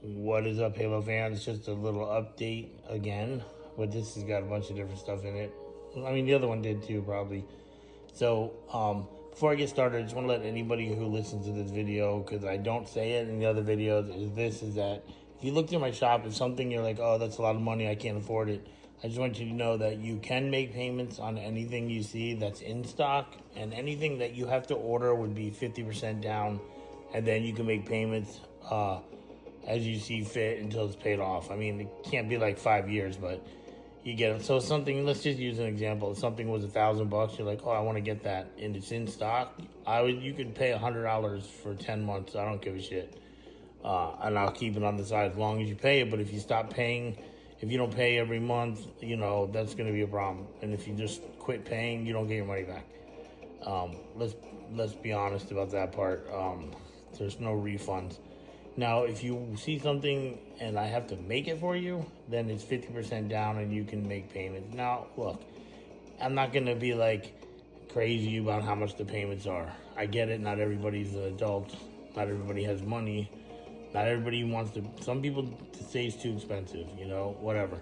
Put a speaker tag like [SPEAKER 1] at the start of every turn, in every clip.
[SPEAKER 1] What is up, Halo fans? Just a little update again, but this has got a bunch of different stuff in it. I mean, the other one did too, probably. So, before I get started, I just want to let anybody who listens to this video, because I don't say it in the other videos, is that if you look through my shop, if something you're like, oh, that's a lot of money, I can't afford it, I just want you to know that you can make payments on anything you see that's in stock, and anything that you have to order would be 50% down, and then you can make payments as you see fit until it's paid off. I mean, it can't be like 5 years, but you get it. So something, let's just use an example. If something was $1,000, you're like, oh, I want to get that, and it's in stock. You could pay $100 for 10 months. I don't give a shit, and I'll keep it on the side as long as you pay it. But if you stop paying, if you don't pay every month, that's going to be a problem. And if you just quit paying, you don't get your money back. Let's be honest about that part. There's no refunds. Now, if you see something and I have to make it for you, then it's 50% down and you can make payments. Now, look, I'm not going to be like crazy about how much the payments are. I get it. Not everybody's an adult. Not everybody has money. Not everybody wants to. Some people say it's too expensive, whatever.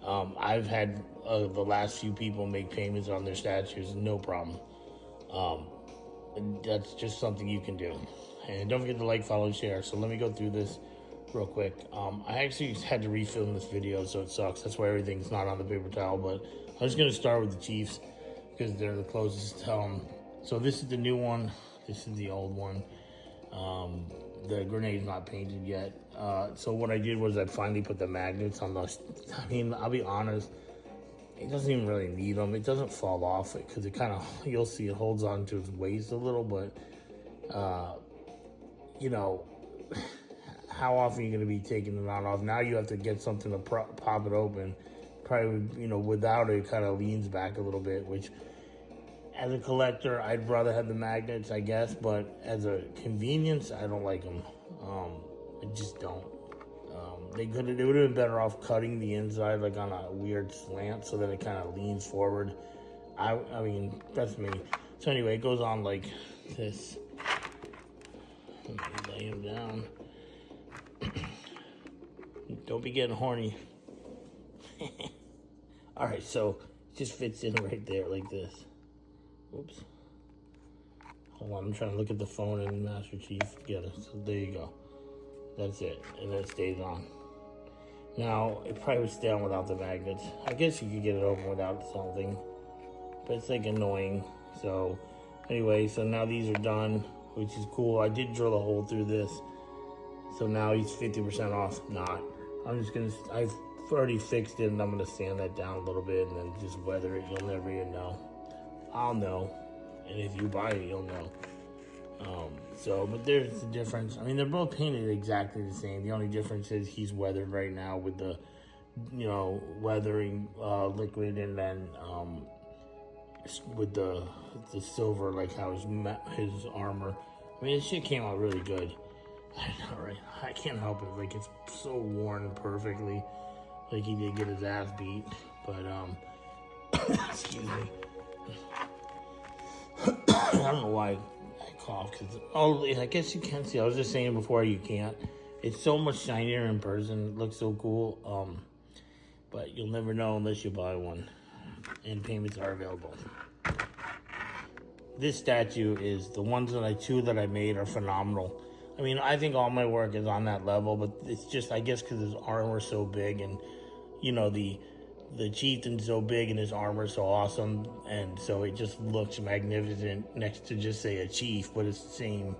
[SPEAKER 1] I've had the last few people make payments on their statues, no problem. And that's just something you can do. And don't forget to like, follow, and share. So let me go through this real quick. I actually had to refilm this video, so it sucks. That's why everything's not on the paper towel. But I'm just going to start with the Chiefs because they're the closest. So this is the new one. This is the old one. The grenade's not painted yet. So what I did was I finally put the magnets on those. I mean, I'll be honest. It doesn't even really need them. It doesn't fall off because it kind of, you'll see it holds on to its waist a little, but how often are you going to be taking it on off? Now you have to get something to pop it open. Probably, without it, kind of leans back a little bit, which as a collector, I'd rather have the magnets, I guess, but as a convenience, I don't like them. I just don't. It would have been better off cutting the inside like on a weird slant so that it kind of leans forward. I mean, that's me. So anyway, it goes on like this. Lay him down. Don't be getting horny. Alright, so it just fits in right there like this. Oops. Hold on, I'm trying to look at the phone and Master Chief together. So there you go. That's it. And it stays on. Now, it probably would stay on without the magnets. I guess you could get it open without something. But it's like annoying. So anyway, so now these are done, which is cool. I did drill a hole through this. So now he's 50% off. Not. I've already fixed it and I'm going to sand that down a little bit and then just weather it. You'll never even know. I'll know. And if you buy it, you'll know. But there's a difference. I mean, they're both painted exactly the same. The only difference is he's weathered right now with the, weathering liquid, and then with the silver, like how his armor. I mean, this shit came out really good. I know, right? I can't help it. Like, it's so worn perfectly. Like, he did get his ass beat. But, excuse me. I don't know why I cough. I guess you can see. I was just saying before, you can't. It's so much shinier in person. It looks so cool. But you'll never know unless you buy one. And payments are available. This statue is, the ones that I made are phenomenal. I mean, I think all my work is on that level, but it's just, I guess because his armor's so big and, the chieftain's so big and his armor's so awesome, and so it just looks magnificent next to just say a chief, but it's the same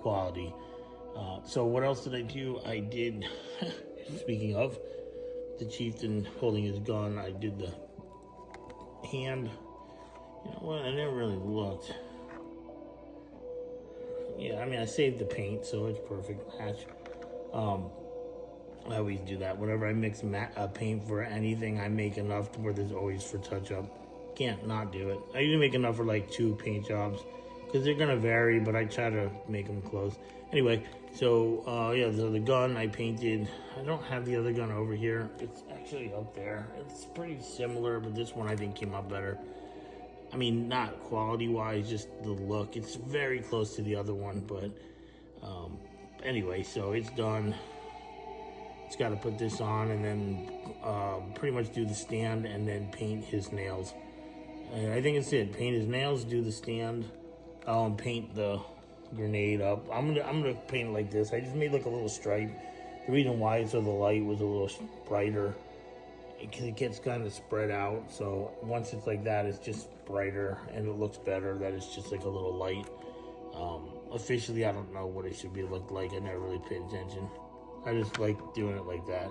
[SPEAKER 1] quality. So what else did I do? I did, speaking of the chieftain holding his gun, I did the hand. You know what? I never really looked. Yeah, I mean, I saved the paint, so it's perfect match. I always do that. Whenever I mix paint for anything, I make enough to where there's always for touch-up. Can't not do it. I usually make enough for like 2 paint jobs because they're going to vary, but I try to make them close. Anyway, so the gun I painted. I don't have the other gun over here. It's actually up there. It's pretty similar, but this one I think came out better. I mean, not quality-wise, just the look. It's very close to the other one, but anyway, so it's done. It's got to put this on and then pretty much do the stand and then paint his nails. And I think it's it. Paint his nails, do the stand, and paint the grenade up. I'm gonna paint it like this. I just made like a little stripe. The reason why is so the light was a little brighter, because it gets kind of spread out. So once it's like that, it's just brighter and it looks better. That it's just like a little light. Officially, I don't know what it should be looked like. I never really paid attention. I just like doing it like that.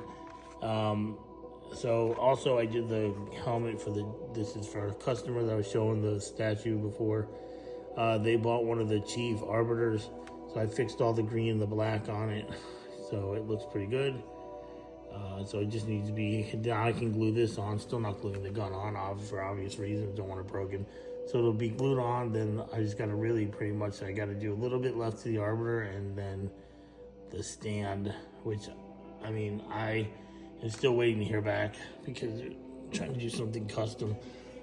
[SPEAKER 1] So also I did the helmet for this is for a customer that I was showing the statue before. They bought one of the Chief Arbiters, so I fixed all the green and the black on it, so it looks pretty good. So it just needs to be, now I can glue this on, still not gluing the gun on for obvious reasons, don't want it broken. So it'll be glued on, then I just gotta really pretty much, I gotta do a little bit left to the Arbiter and then the stand, which, I mean, I am still waiting to hear back because they're trying to do something custom.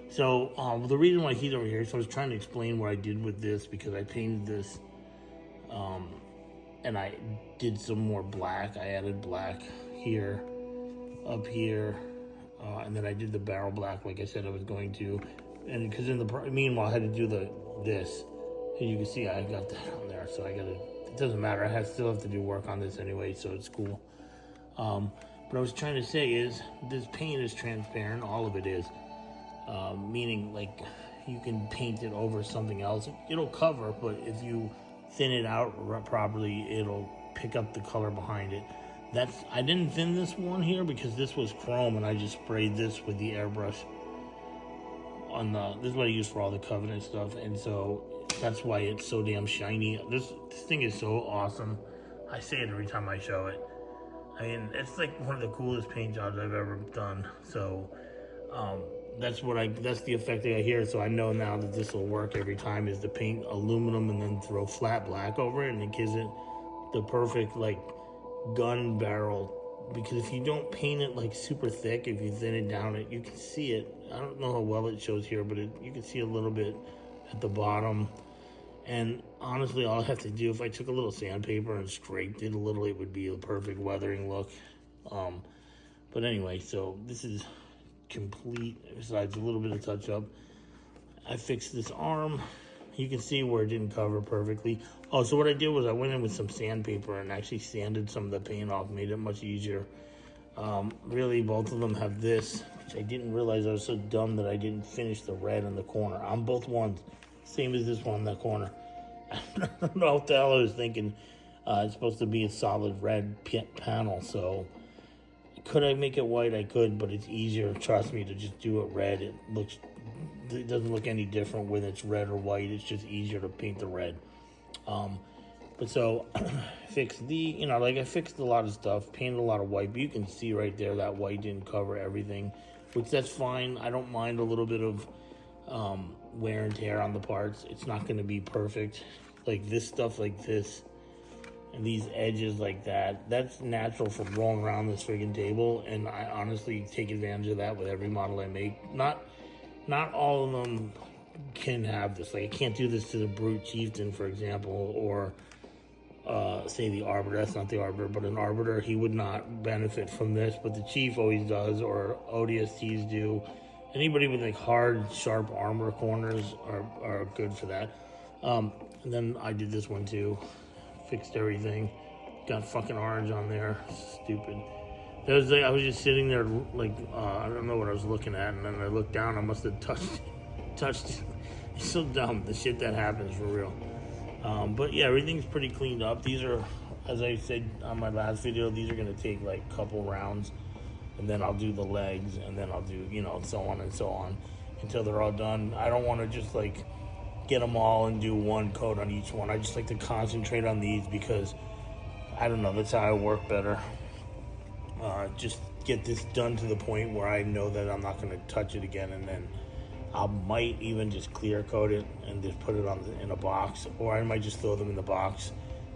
[SPEAKER 1] So the reason why he's over here, so I was trying to explain what I did with this, because I painted this and I did some more black. I added black here, up here, and then I did the barrel black like I said I was going to. And because in the meanwhile I had to do this, and you can see I got that on there, so I gotta, it doesn't matter, I still have to do work on this anyway, so it's cool. What I was trying to say is this paint is transparent, all of it is, meaning like you can paint it over something else. It'll cover, but if you thin it out properly, it'll pick up the color behind it. I didn't thin this one here because this was chrome and I just sprayed this with the airbrush on this is what I use for all the Covenant stuff, and so that's why it's so damn shiny. This thing is so awesome. I say it every time I show it. I mean, it's like one of the coolest paint jobs I've ever done. So that's the effect I got here. So I know now that this will work every time, is to paint aluminum and then throw flat black over it, and it gives it the perfect like gun barrel. Because if you don't paint it like super thick, if you thin it down, you can see it. I don't know how well it shows here, but you can see a little bit at the bottom. And honestly, all I have to do, if I took a little sandpaper and scraped it a little, it would be a perfect weathering look. But anyway, so this is complete, besides a little bit of touch up. I fixed this arm. You can see where it didn't cover perfectly. Oh, so what I did was I went in with some sandpaper and actually sanded some of the paint off, made it much easier. Really, both of them have this, which I didn't realize. I was so dumb that I didn't finish the red in the corner on both ones. Same as this one in that corner. I don't know what the hell I was thinking. It's supposed to be a solid red panel, so could I make it white? I could, but it's easier, trust me, to just do it red. It doesn't look any different whether it's red or white. It's just easier to paint the red. But so fixed I fixed a lot of stuff, painted a lot of white, but you can see right there that white didn't cover everything, which that's fine. I don't mind a little bit of wear and tear on the parts. It's not going to be perfect. Like this stuff like this and these edges like that, that's natural from rolling around this friggin' table, and I honestly take advantage of that with every model I make. Not all of them can have this. Like I can't do this to the Brute Chieftain, for example, or say the Arbiter. That's not the Arbiter, but an Arbiter, he would not benefit from this, but the Chief always does, or ODSTs do. Anybody with like hard, sharp armor corners are good for that. And then I did this one too. Fixed everything. Got fucking orange on there. Stupid. I was just sitting there like, I don't know what I was looking at, and then I looked down, I must have touched it. It's so dumb, the shit that happens, for real. But yeah, everything's pretty cleaned up. These are, as I said on my last video, these are gonna take like a couple rounds, and then I'll do the legs, and then I'll do, so on and so on, until they're all done. I don't wanna just like get them all and do one coat on each one. I just like to concentrate on these because, I don't know, that's how I work better. Just get this done to the point where I know that I'm not going to touch it again, and then I might even just clear coat it and just put it in a box, or I might just throw them in the box.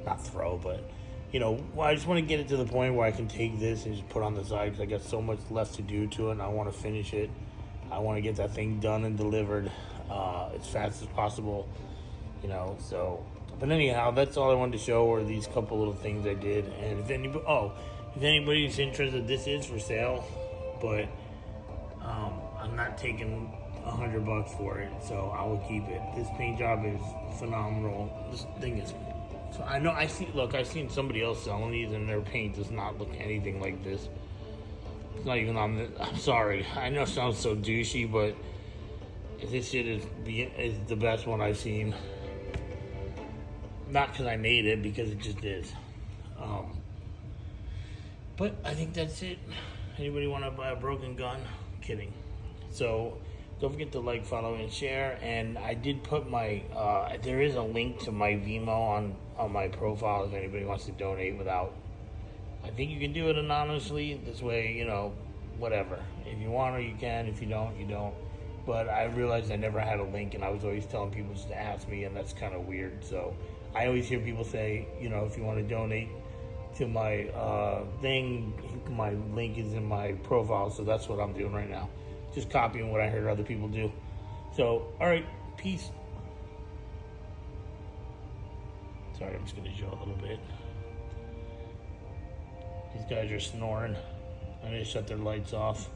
[SPEAKER 1] Not throw, but I just want to get it to the point where I can take this and just put on the side, because I got so much left to do to it, and I want to finish it. I want to get that thing done and delivered as fast as possible, so. But anyhow, that's all I wanted to show, were these couple little things I did. And if anybody, if anybody's interested, this is for sale, but I'm not taking $100 for it, so I will keep it. This paint job is phenomenal. This thing is. So I know I've seen somebody else selling these, and their paint does not look anything like this. It's not even on the. I'm sorry. I know it sounds so douchey, but this shit is the best one I've seen. Not because I made it, because it just is. But I think that's it. Anybody want to buy a broken gun? Kidding. So don't forget to like, follow, and share. And I did put my there is a link to my Venmo on my profile if anybody wants to donate without. I think you can do it anonymously. This way, you know, whatever. If you want to, you can. If you don't, you don't. But I realized I never had a link, and I was always telling people just to ask me, and that's kind of weird. So I always hear people say, you know, if you want to donate to my thing, my link is in my profile. So that's what I'm doing right now. Just copying what I heard other people do. So, all right, peace. Sorry, I'm just going to show a little bit. These guys are snoring. I need to shut their lights off.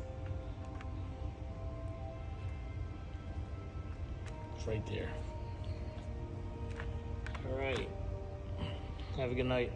[SPEAKER 1] It's right there. All right. Have a good night.